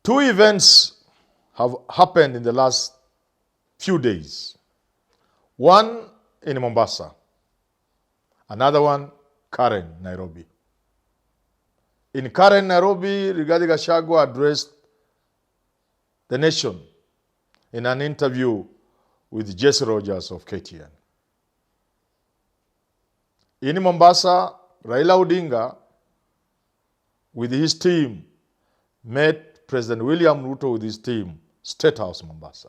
Two events have happened in the last few days. One in Mombasa, another one Karen, Nairobi. In Karen, Nairobi, Rigathi Gachagua addressed the nation in an interview with Jesse Rogers of KTN. In Mombasa, Raila Odinga with his team met President William Ruto with his team, State House, Mombasa.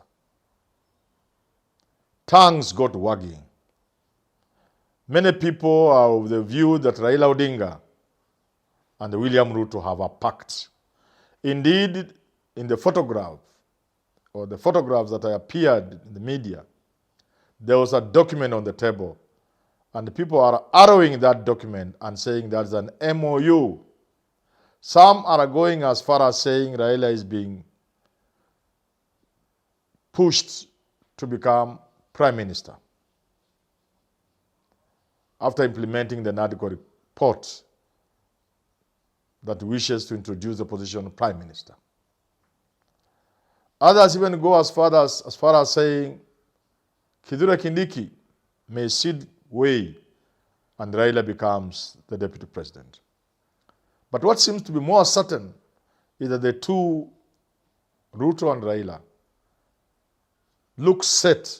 Tongues got wagging. Many people are of the view that Raila Odinga and William Ruto have a pact. Indeed, in the photograph, or the photographs that appeared in the media, there was a document on the table, and people are arrowing that document and saying that's an MOU. Some are going as far as saying Raila is being pushed to become Prime Minister after implementing the NADCO report that wishes to introduce the position of Prime Minister. Others even go as far as saying Kithure Kindiki may cede way and Raila becomes the Deputy President. But what seems to be more certain is that the two, Ruto and Raila, look set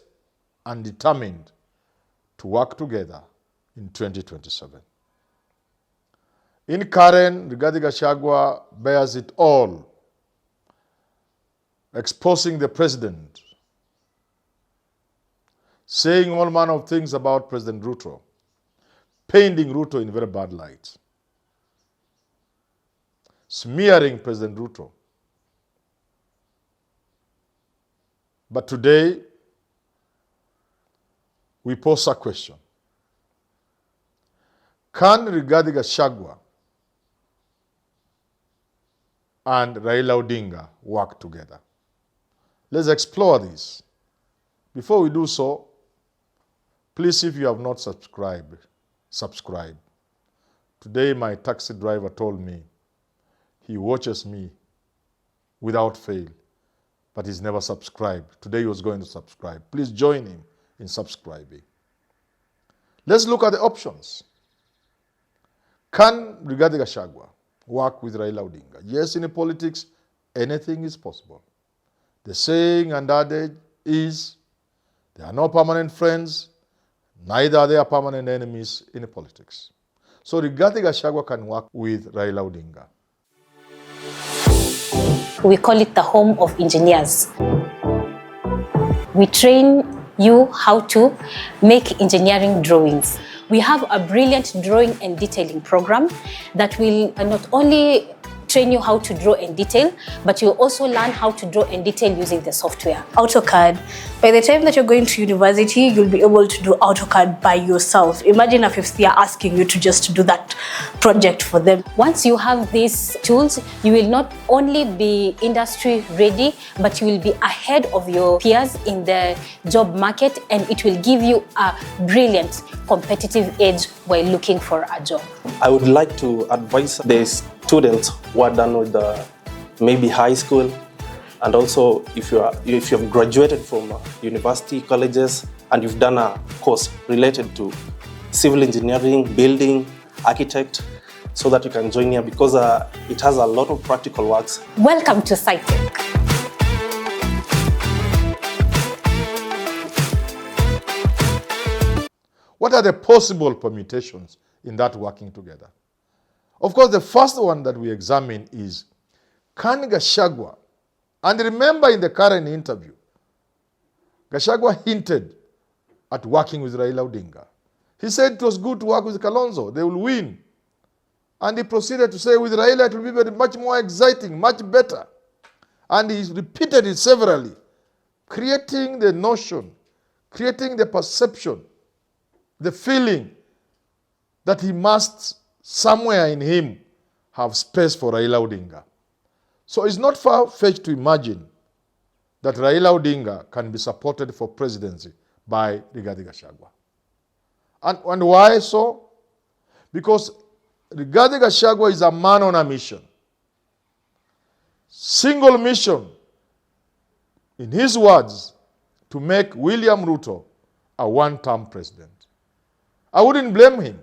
and determined to work together in 2027. In Karen, Rigathi Gachagua bears it all, exposing the president, saying all manner of things about President Ruto, painting Ruto in very bad light, smearing President Ruto. But today, we pose a question. Can Rigathi Gachagua and Raila Odinga work together? Let's explore this. Before we do so, please, if you have not subscribed, subscribe. Today, my taxi driver told me he watches me without fail, but he's never subscribed. Today he was going to subscribe. Please join him in subscribing. Let's look at the options. Can Rigathi Gachagua work with Raila Odinga? Yes, in politics, anything is possible. The saying and adage is, there are no permanent friends, neither are there permanent enemies in politics. So Rigathi Gachagua can work with Raila Odinga. We call it the home of engineers. We train you how to make engineering drawings. We have a brilliant drawing and detailing program that will not only train you how to draw and detail, but you'll also learn how to draw and detail using the software. AutoCAD. By the time that you're going to university, you'll be able to do AutoCAD by yourself. Imagine if they are asking you to just do that project for them. Once you have these tools, you will not only be industry ready, but you will be ahead of your peers in the job market, and it will give you a brilliant competitive edge while looking for a job. I would like to advise the students who are done with maybe high school, and also if you have graduated from university, colleges, and you've done a course related to civil engineering, building, architect, so that you can join here because it has a lot of practical works. Welcome to SciTech. What are the possible permutations in that working together? Of course, the first one that we examine is, can Gachagua, and remember in the current interview, Gachagua hinted at working with Raila Odinga. He said it was good to work with Kalonzo, they will win. And he proceeded to say with Raila it will be very much more exciting, much better. And he repeated it severally, creating the notion, creating the perception, the feeling that he must somewhere in him have space for Raila Odinga. So it's not far-fetched to imagine that Raila Odinga can be supported for presidency by Rigathi Gachagua. And why so? Because Rigathi Gachagua is a man on a mission. single mission, in his words, to make William Ruto a one-term president. I wouldn't blame him.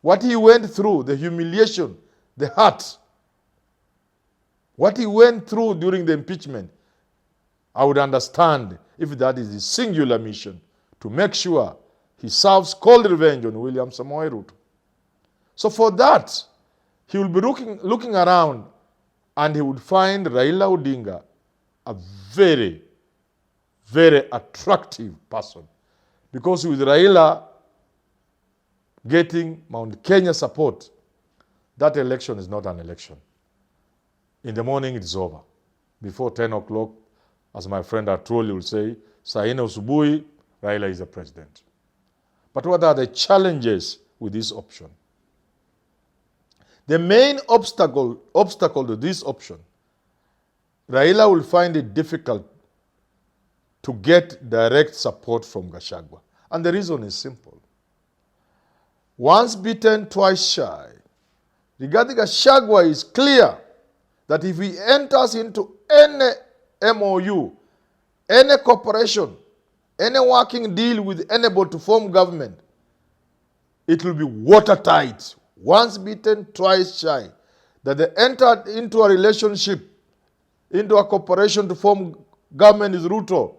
What he went through, the humiliation, the hurt, what he went through during the impeachment, I would understand if that is his singular mission, to make sure he serves cold revenge on William Samoei Ruto. So for that, he will be looking around, and he would find Raila Odinga a very, very attractive person. Because with Raila getting Mount Kenya support, that election is not an election. In the morning, it's over. Before 10 o'clock, as my friend Atroli will say, Saine Usubui, Raila is the president. But what are the challenges with this option? The main obstacle to this option, Raila will find it difficult to get direct support from Gachagua. And the reason is simple. Once bitten, twice shy. Rigathi Gachagua is clear that if he enters into any MOU, any cooperation, any working deal with anybody to form government, it will be watertight. Once bitten, twice shy. That they entered into a relationship, into a cooperation to form government is Ruto.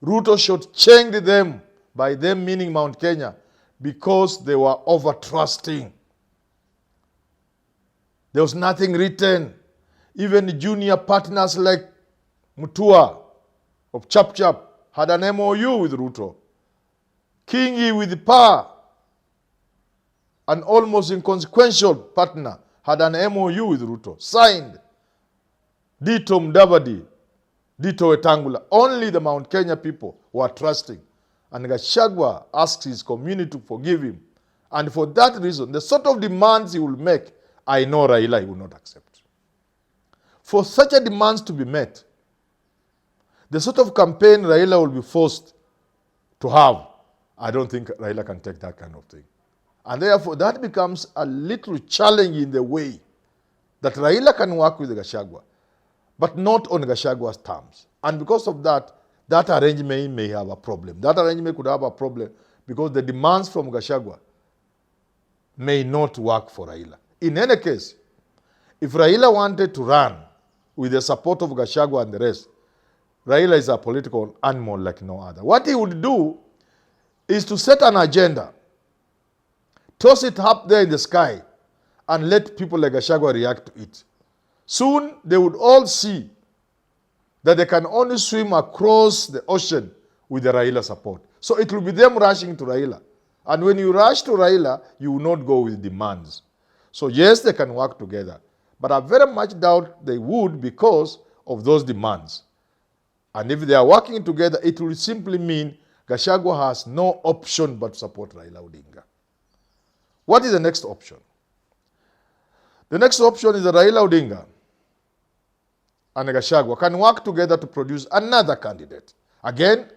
Ruto should change them, by them meaning Mount Kenya, because they were over-trusting. There was nothing written. Even junior partners like Mutua of Chap Chap had an MOU with Ruto. Kingi with Pa, an almost inconsequential partner, had an MOU with Ruto. Signed. Dito Mudavadi, Dito Wetangula. Only the Mount Kenya people were trusting. And Gachagua asked his community to forgive him. And for that reason, the sort of demands he will make, I know Raila will not accept. For such a demands to be met, the sort of campaign Raila will be forced to have, I don't think Raila can take that kind of thing. And therefore, that becomes a little challenge in the way that Raila can work with Gachagua, but not on Gachagua's terms. And because of that, that arrangement may have a problem. That arrangement could have a problem because the demands from Gachagua may not work for Raila. In any case, if Raila wanted to run with the support of Gachagua and the rest, Raila is a political animal like no other. What he would do is to set an agenda, toss it up there in the sky, and let people like Gachagua react to it. Soon, they would all see that they can only swim across the ocean with the Raila support. So it will be them rushing to Raila. And when you rush to Raila, you will not go with demands. So yes, they can work together. But I very much doubt they would because of those demands. And if they are working together, it will simply mean Gachagua has no option but to support Raila Odinga. What is the next option? The next option is that Raila Odinga and Gachagua can work together to produce another candidate. Again,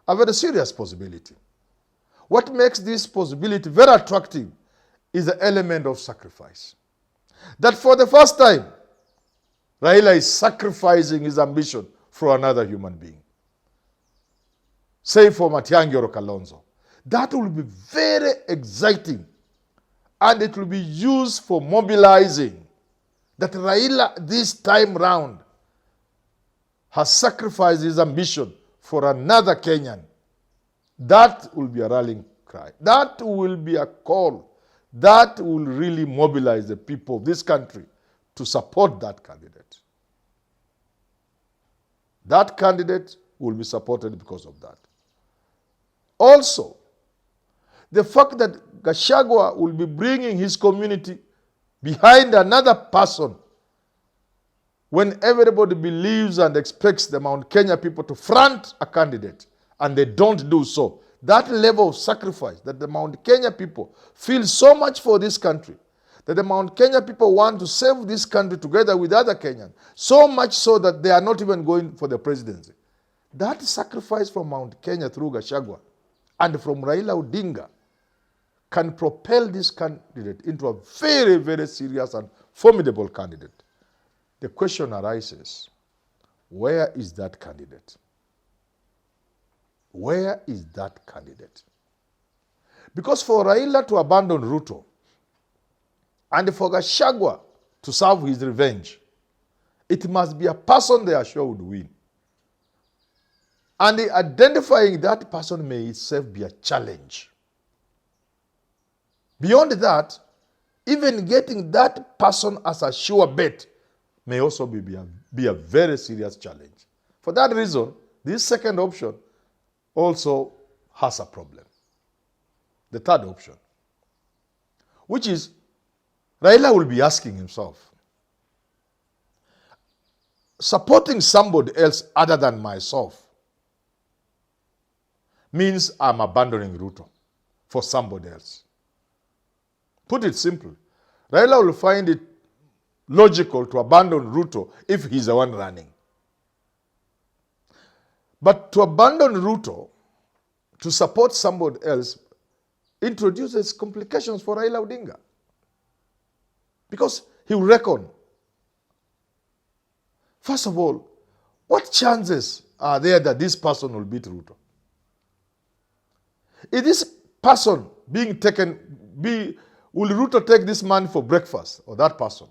a very serious possibility. What makes this possibility very attractive is the element of sacrifice. That for the first time, Raila is sacrificing his ambition for another human being. Say for Matiang'i or Kalonzo. That will be very exciting, and it will be used for mobilizing that Raila this time round has sacrificed his ambition for another Kenyan. That will be a rallying cry. That will be a call. That will really mobilize the people of this country to support that candidate. That candidate will be supported because of that. Also, the fact that Gachagua will be bringing his community behind another person when everybody believes and expects the Mount Kenya people to front a candidate and they don't do so. That level of sacrifice that the Mount Kenya people feel so much for this country, that the Mount Kenya people want to save this country together with other Kenyans, so much so that they are not even going for the presidency. That sacrifice from Mount Kenya through Gachagua and from Raila Odinga can propel this candidate into a very, very serious and formidable candidate. the question arises, where is that candidate? Where is that candidate? Because for Raila to abandon Ruto and for Gachagua to serve his revenge, it must be a person they are sure would win. And identifying that person may itself be a challenge. Beyond that, even getting that person as a sure bet may also be a very serious challenge. For that reason, this second option also has a problem. The third option, which is Raila will be asking himself, supporting somebody else other than myself means I'm abandoning Ruto for somebody else. Put it simply, Raila will find it logical to abandon Ruto if he's the one running. But to abandon Ruto to support somebody else introduces complications for Raila Odinga. Because he will reckon, first of all, what chances are there that this person will beat Ruto? Is this person being taken, will Ruto take this man for breakfast, or that person,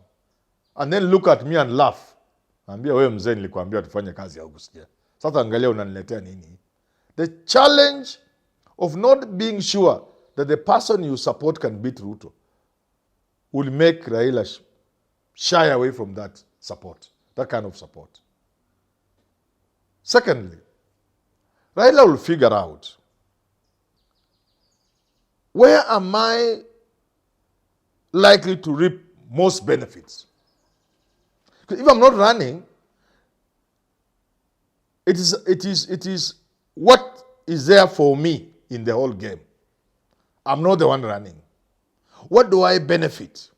and then look at me and laugh? Ambia wewe mzee nilikwambia tufanye kazi ya kusikia. Sasa angalia unaniletea nini? The challenge of not being sure that the person you support can beat Ruto will make Raila shy away from that support, that kind of support. Secondly, Raila will figure out, where am I likely to reap most benefits? Because if I'm not running, it is what is there for me in the whole game. I'm not the one running. What do I benefit?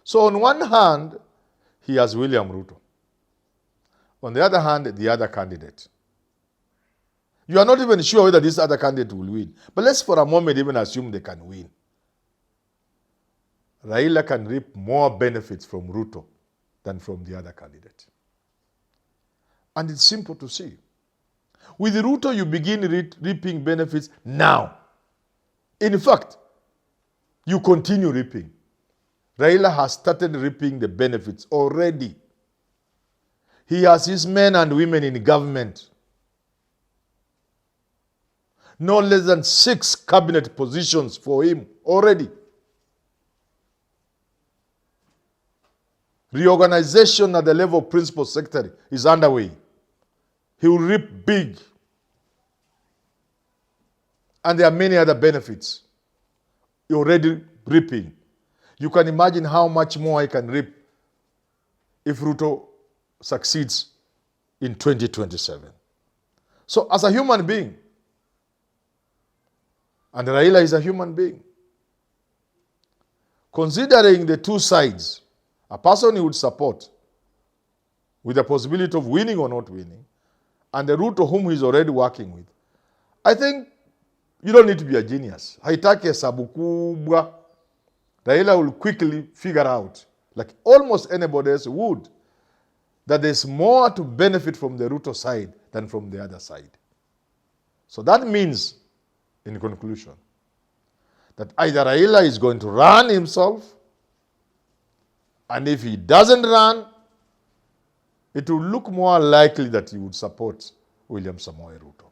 So on one hand, he has William Ruto. On the other hand, the other candidate. You are not even sure whether this other candidate will win. But let's for a moment even assume they can win. Raila can reap more benefits from Ruto than from the other candidate. And it's simple to see. With Ruto, you begin reaping benefits now. In fact, you continue reaping. Raila has started reaping the benefits already. He has his men and women in government. No less than 6 cabinet positions for him already. Reorganization at the level of principal secretary is underway. He will reap big. And there are many other benefits you're already reaping. You can imagine how much more I can reap if Ruto succeeds in 2027. So as a human being, and Raila is a human being, considering the two sides, a person he would support with the possibility of winning or not winning, and the Ruto whom he's already working with, I think you don't need to be a genius. Haitaki hesabu kubwa. Raila will quickly figure out, like almost anybody else would, that there's more to benefit from the Ruto side than from the other side. So that means, in conclusion, that either Raila is going to run himself, and if he doesn't run, it will look more likely that he would support William Samoei Ruto.